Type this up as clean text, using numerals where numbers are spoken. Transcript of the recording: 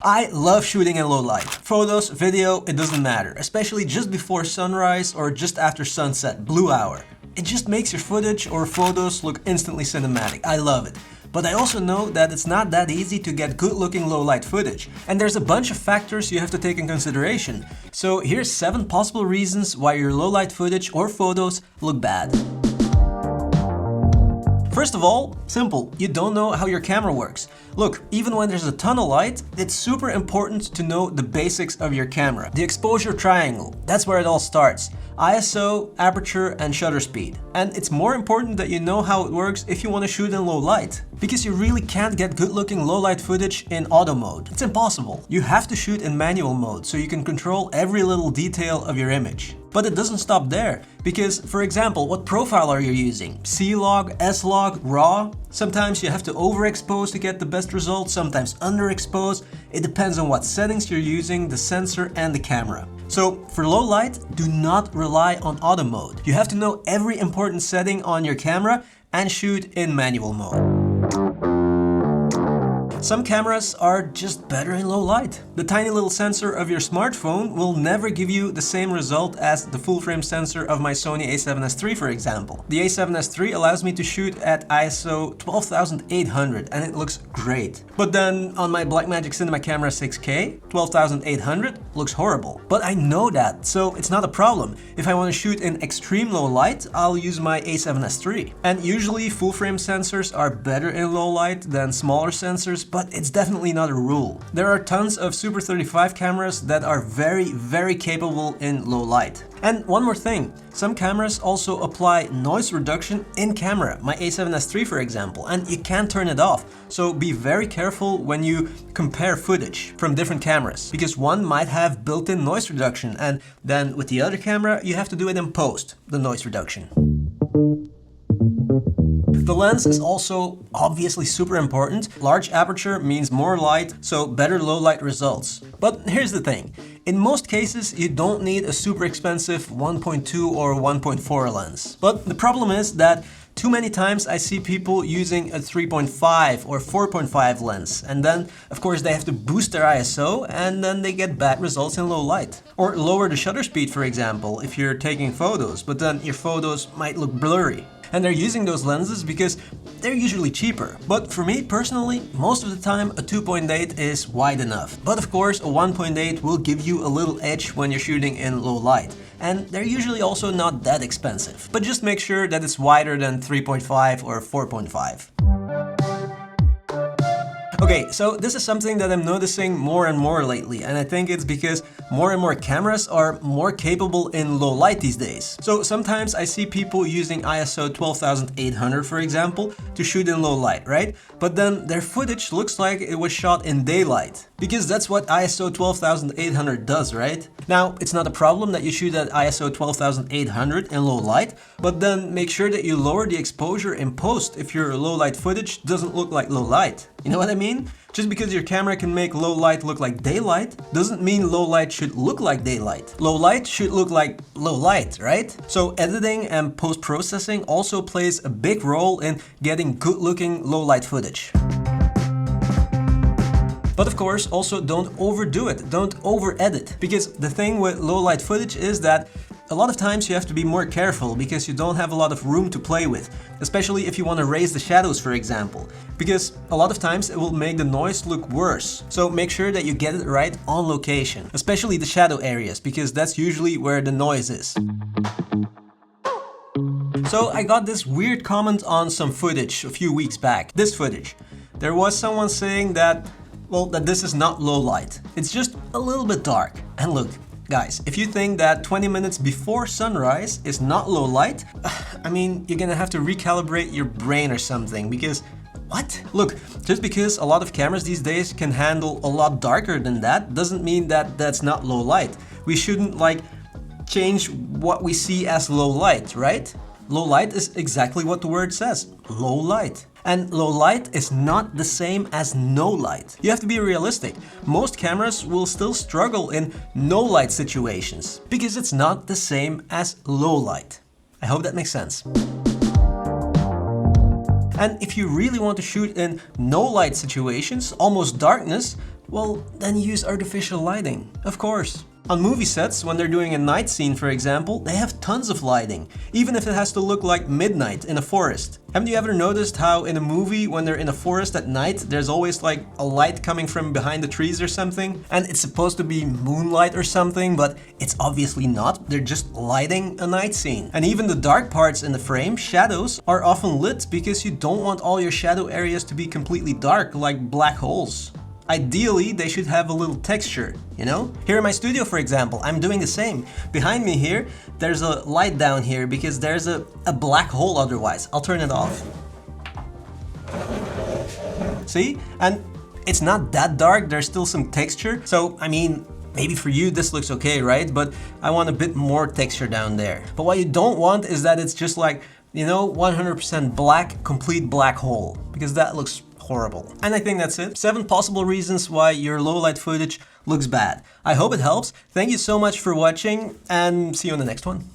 I love shooting in low light. Photos, video, it doesn't matter, especially just before sunrise or just after sunset, blue hour. It just makes your footage or photos look instantly cinematic. I love it. But I also know that it's not that easy to get good looking low light footage, and there's a bunch of factors you have to take in consideration. So here's 7 possible reasons why your low light footage or photos look bad. First of all, simple, you don't know how your camera works. Look, even when there's a ton of light, it's super important to know the basics of your camera. The exposure triangle, that's where it all starts. ISO, aperture, and shutter speed. And it's more important that you know how it works if you want to shoot in low light. Because you really can't get good looking low light footage in auto mode. It's impossible. You have to shoot in manual mode so you can control every little detail of your image. But it doesn't stop there, because for example, what profile are you using? C-Log, S-Log, RAW? Sometimes you have to overexpose to get the best results, sometimes underexpose. It depends on what settings you're using, the sensor and the camera. So for low light, do not rely on auto mode. You have to know every important setting on your camera and shoot in manual mode. Some cameras are just better in low light. The tiny little sensor of your smartphone will never give you the same result as the full frame sensor of my Sony a7S III, for example. The a7S III allows me to shoot at ISO 12800 and it looks great. But then on my Blackmagic Cinema Camera 6K, 12800 looks horrible. But I know that, so it's not a problem. If I want to shoot in extreme low light, I'll use my a7S III. And usually full frame sensors are better in low light than smaller sensors, but it's definitely not a rule. There are tons of Super 35 cameras that are very capable in low light. And one more thing, some cameras also apply noise reduction in camera, my a7S III for example, and you can't turn it off. So be very careful when you compare footage from different cameras, because one might have built-in noise reduction and then with the other camera you have to do it in post, the noise reduction. The lens is also obviously super important. Large aperture means more light, so better low light results. But here's the thing, in most cases you don't need a super expensive 1.2 or 1.4 lens. But the problem is that too many times I see people using a 3.5 or 4.5 lens, and then of course they have to boost their ISO and then they get bad results in low light. Or lower the shutter speed, for example, if you're taking photos, but then your photos might look blurry. And they're using those lenses because they're usually cheaper. But for me personally, most of the time a 2.8 is wide enough. But of course a 1.8 will give you a little edge when you're shooting in low light. And they're usually also not that expensive. But just make sure that it's wider than 3.5 or 4.5. Okay, so this is something that I'm noticing more and more lately, and I think it's because more and more cameras are more capable in low light these days. So sometimes I see people using ISO 12800, for example, to shoot in low light, right? But then their footage looks like it was shot in daylight, because that's what ISO 12800 does, right? Now, it's not a problem that you shoot at ISO 12800 in low light, but then make sure that you lower the exposure in post if your low light footage doesn't look like low light. You know what I mean? Just because your camera can make low light look like daylight doesn't mean low light should look like daylight. Low light should look like low light, right? So editing and post-processing also plays a big role in getting good looking low light footage. But of course, also don't overdo it, don't over-edit. Because the thing with low light footage is that a lot of times you have to be more careful because you don't have a lot of room to play with, especially if you want to raise the shadows, for example, because a lot of times it will make the noise look worse. So make sure that you get it right on location, especially the shadow areas, because that's usually where the noise is. So I got this weird comment on some footage a few weeks back, this footage. There was someone saying that, well, that this is not low light. It's just a little bit dark. And look, guys, if you think that 20 minutes before sunrise is not low light, I mean, you're gonna have to recalibrate your brain or something, because what? Look, just because a lot of cameras these days can handle a lot darker than that doesn't mean that that's not low light. We shouldn't like change what we see as low light, right? Low light is exactly what the word says, low light. And low light is not the same as no light. You have to be realistic. Most cameras will still struggle in no light situations because it's not the same as low light. I hope that makes sense. And if you really want to shoot in no light situations, almost darkness, Well, then use artificial lighting, of course. On movie sets, when they're doing a night scene, for example, they have tons of lighting, even if it has to look like midnight in a forest. Haven't you ever noticed how in a movie, when they're in a forest at night, there's always like a light coming from behind the trees or something? And it's supposed to be moonlight or something, but it's obviously not. They're just lighting a night scene. And even the dark parts in the frame, shadows, are often lit because you don't want all your shadow areas to be completely dark, like black holes. Ideally, they should have a little texture, you know? Here in my studio, for example, I'm doing the same. Behind me here, there's a light down here because there's a black hole otherwise. I'll turn it off. See? And it's not that dark, there's still some texture. So, I mean, maybe for you this looks okay, right? But I want a bit more texture down there. But what you don't want is that it's just like, you know, 100% black, complete black hole, because that looks horrible. And I think that's it. 7 possible reasons why your low light footage looks bad. I hope it helps. Thank you so much for watching and see you in the next one.